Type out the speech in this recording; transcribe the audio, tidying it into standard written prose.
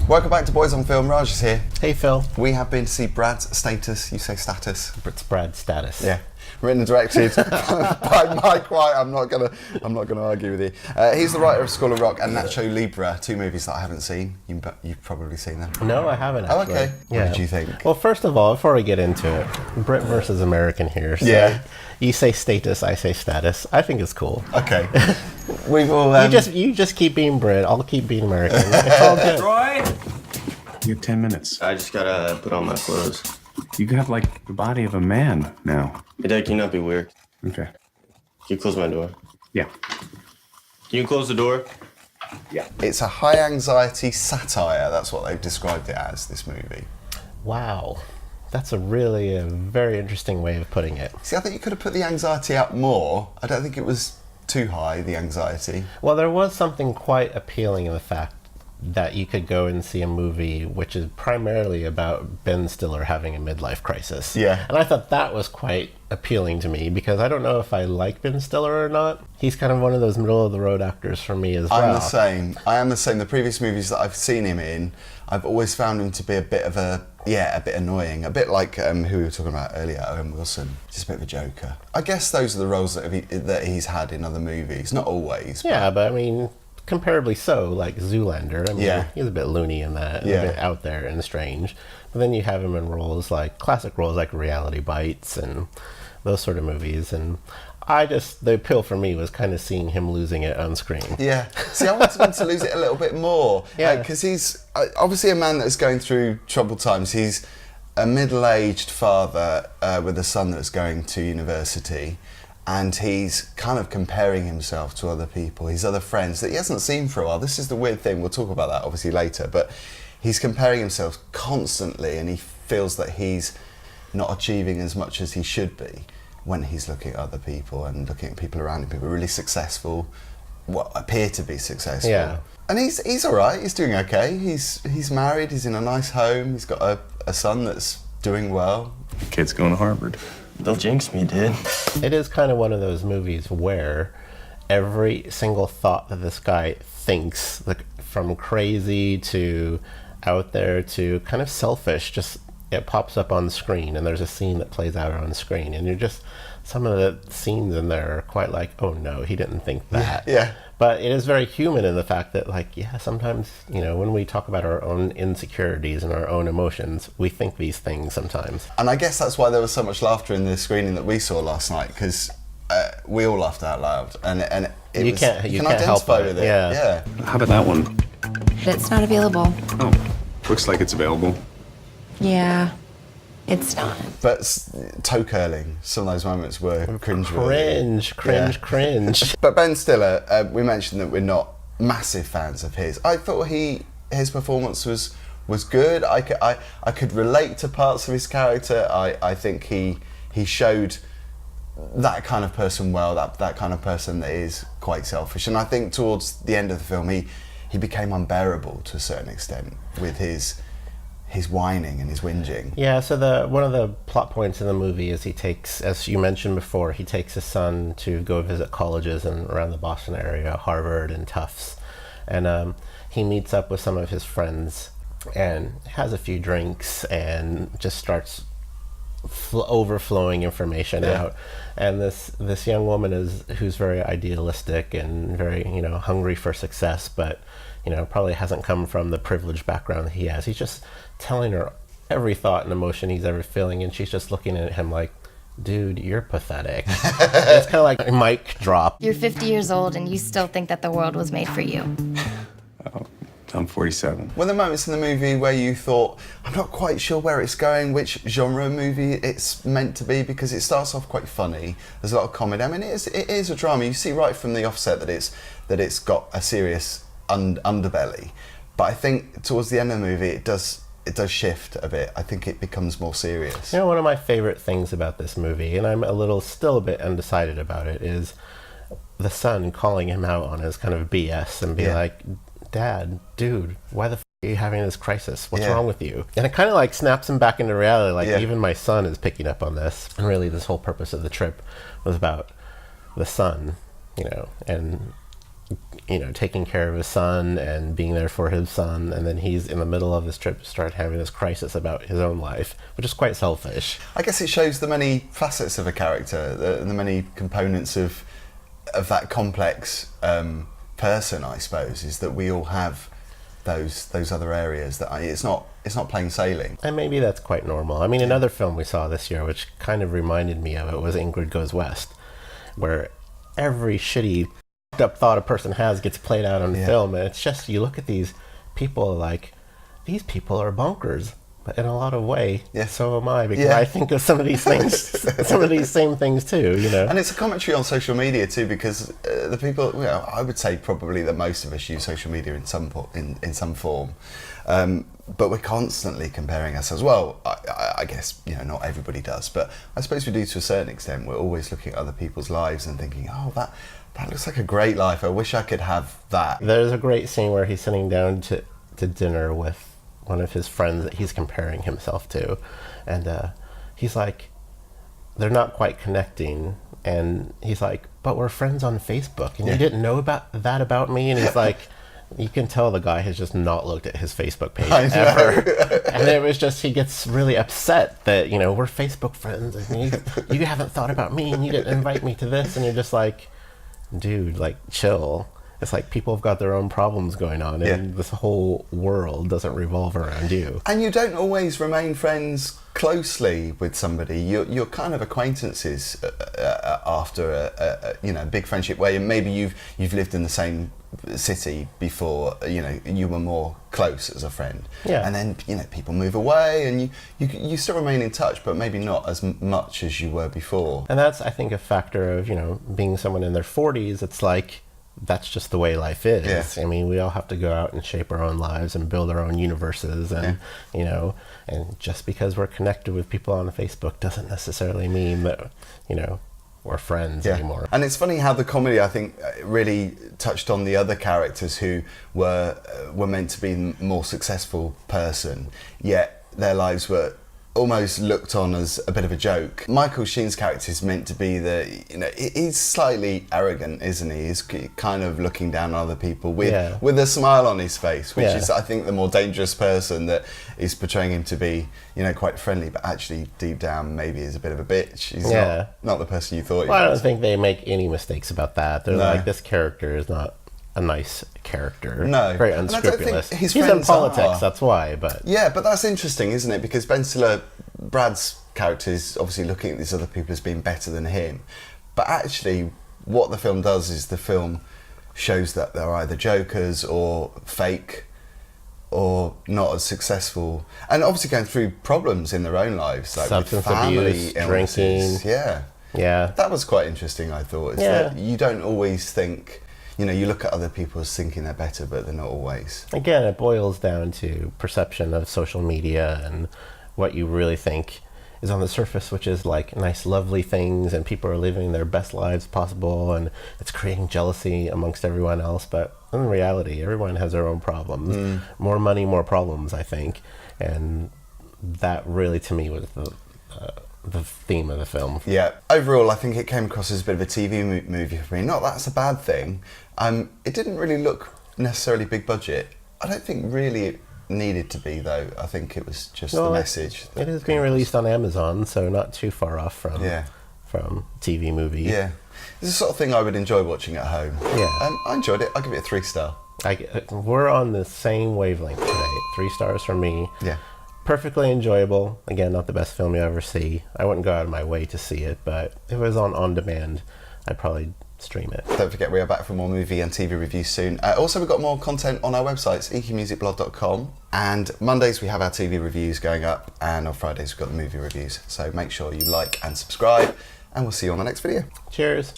Welcome back to Boys on Film. Raj is here. Hey Phil. We have been to see Brad's Status. You say Status. It's Brad's Status. Yeah. Written and directed by Mike White. I'm not gonna argue with you. He's the writer of School of Rock and Nacho Libre, two movies that I haven't seen. You've probably seen them. No, I haven't actually. Oh, okay. Yeah. What did you think? Well, first of all, before we get into it, Brit versus American here. So yeah. You say status, I say status. I think it's cool. Okay. We will. You just keep being Brit. I'll keep being American. It's all good. Troy! You have 10 minutes. I just gotta put on my clothes. You got like the body of a man now. Hey, Dad, can you not be weird? Okay. Can you close my door? Yeah. Can you close the door? Yeah. It's a high anxiety satire. That's what they've described it as, this movie. Wow. That's a very interesting way of putting it. See, I think you could have put the anxiety up more. I don't think it was too high, the anxiety. Well, there was something quite appealing in the fact that you could go and see a movie which is primarily about Ben Stiller having a midlife crisis. Yeah. And I thought that was quite appealing to me because I don't know if I like Ben Stiller or not. He's kind of one of those middle-of-the-road actors for me as well. I'm the same. I am the same. The previous movies that I've seen him in, I've always found him to be a bit annoying. A bit like who we were talking about earlier, Owen Wilson. Just a bit of a joker. I guess those are the roles that he's had in other movies. Not always. Yeah, but I mean, comparably so, like Zoolander. I mean, he's a bit loony in that, and a bit out there and strange. But then you have him in roles like classic roles like Reality Bites and those sort of movies. And the appeal for me was kind of seeing him losing it on screen. Yeah. See, I wanted him to lose it a little bit more. Yeah. Because he's obviously a man that's going through troubled times. He's a middle-aged father with a son that's going to university. And he's kind of comparing himself to other people, his other friends that he hasn't seen for a while. This is the weird thing. We'll talk about that obviously later. But he's comparing himself constantly, and he feels that he's not achieving as much as he should be when he's looking at other people and looking at people around him, people really successful, what appear to be successful. Yeah. And he's all right. He's doing okay. He's married. He's in a nice home. He's got a son that's doing well. Kid's going to Harvard. Don't jinx me, dude. It is kind of one of those movies where every single thought that this guy thinks, like from crazy to out there to kind of selfish, just it pops up on the screen, and there's a scene that plays out on the screen, and you're just, some of the scenes in there are quite like, oh no, he didn't think that. Yeah. But it is very human in the fact that, like, yeah, sometimes, you know, when we talk about our own insecurities and our own emotions, we think these things sometimes. And I guess that's why there was so much laughter in the screening that we saw last night, because we all laughed out loud, and you can identify with it. Yeah. How about that one? It's not available. Oh, looks like it's available. Yeah, it's not. But toe curling, some of those moments were cringe. Cringe. But Ben Stiller, we mentioned that we're not massive fans of his. I thought his performance was good. I could relate to parts of his character. I think he showed that kind of person well, that kind of person that is quite selfish. And I think towards the end of the film, he became unbearable to a certain extent with his whining and his whinging. Yeah, so one of the plot points in the movie is he takes, as you mentioned before, he takes his son to go visit colleges around the Boston area, Harvard and Tufts. And he meets up with some of his friends and has a few drinks and just starts overflowing information out. And this young woman who's very idealistic and very, you know, hungry for success, but, you know, probably hasn't come from the privileged background that he has. He's just telling her every thought and emotion he's ever feeling, and she's just looking at him like, dude, you're pathetic. It's kind of like a mic drop. You're 50 years old and you still think that the world was made for you. Oh, I'm 47. Were there moments in the movie where you thought, I'm not quite sure where it's going, which genre movie it's meant to be, because it starts off quite funny, there's a lot of comedy. I mean, it is a drama. You see right from the offset that it's got a serious underbelly, but I think towards the end of the movie it does shift a bit. I think it becomes more serious. You know, one of my favorite things about this movie, and I'm still a bit undecided about it, is the son calling him out on his kind of BS and be like, Dad, dude, why the f are you having this crisis? What's wrong with you? And it kind of like snaps him back into reality, like even my son is picking up on this. And really this whole purpose of the trip was about the son, you know, and taking care of his son and being there for his son, and then he's in the middle of this trip start having this crisis about his own life, which is quite selfish. I guess it shows the many facets of a character, the many components of that complex person, I suppose, is that we all have those other areas that it's not plain sailing. And maybe that's quite normal. I mean, another film we saw this year, which kind of reminded me of it, was Ingrid Goes West, where every shitty up thought a person has gets played out on film, and it's just, you look at these people like, these people are bonkers, but in a lot of way, so am I, because I think of some of these things, some of these same things too, And it's a commentary on social media too, because the people, I would say probably that most of us use social media in some form, but we're constantly comparing ourselves. Well, I guess not everybody does, but I suppose we do to a certain extent. We're always looking at other people's lives and thinking, oh, that looks like a great life. I wish I could have that. There's a great scene where he's sitting down to dinner with one of his friends that he's comparing himself to, and he's like, they're not quite connecting, and he's like, but we're friends on Facebook, and you didn't know about me, and he's like, you can tell the guy has just not looked at his Facebook page ever. And it was just, he gets really upset that, we're Facebook friends, and you haven't thought about me, and you didn't invite me to this, and you're just like, dude, like, chill. It's like people have got their own problems going on, and this whole world doesn't revolve around you. And you don't always remain friends closely with somebody. You're kind of acquaintances after a big friendship where maybe you've lived in the same city before. You were more close as a friend, and then people move away, and you still remain in touch, but maybe not as much as you were before. And that's, I think, a factor of being someone in their 40s. It's like, that's just the way life is. I mean, we all have to go out and shape our own lives and build our own universes, and and just because we're connected with people on Facebook doesn't necessarily mean that we're friends anymore. And it's funny how the comedy, I think, really touched on the other characters who were meant to be a more successful person, yet their lives were almost looked on as a bit of a joke. Michael Sheen's character is meant to be he's slightly arrogant, isn't he? He's kind of looking down on other people with a smile on his face, which is, I think, the more dangerous person, that is portraying him to be, quite friendly, but actually deep down maybe is a bit of a bitch. He's not the person you thought he was. I don't think they make any mistakes about that. They're like, this character is not a nice character. No. Very unscrupulous. He's in politics, that's why. But but that's interesting, isn't it? Because Ben Stiller, Brad's character, is obviously looking at these other people as being better than him. But actually, what the film does is the film shows that they're either jokers or fake or not as successful. And obviously going through problems in their own lives, like substance with family abuse, illnesses. drinking. Yeah. That was quite interesting, I thought. Is that you don't always think... you look at other people as thinking they're better, but they're not always. Again, it boils down to perception of social media and what you really think is on the surface, which is like nice, lovely things, and people are living their best lives possible, and it's creating jealousy amongst everyone else. But in reality, everyone has their own problems. More money, more problems, I think. And that really, to me, was the theme of the film. Yeah. Overall, I think it came across as a bit of a TV movie for me. Not that that's a bad thing. It didn't really look necessarily big budget. I don't think really it needed to be, though. I think it was just the message. It is being released on Amazon, so not too far off from TV movie. Yeah. It's the sort of thing I would enjoy watching at home. Yeah. I enjoyed it. I'll give it a 3-star. We're on the same wavelength today. 3 stars from me. Yeah. Perfectly enjoyable. Again, not the best film you ever see. I wouldn't go out of my way to see it, but if it was on demand, I'd probably stream it. Don't forget, we are back for more movie and TV reviews soon. Also, we've got more content on our websites, eqmusicblog.com, and Mondays we have our TV reviews going up, and on Fridays we've got the movie reviews. So make sure you like and subscribe, and we'll see you on the next video. Cheers.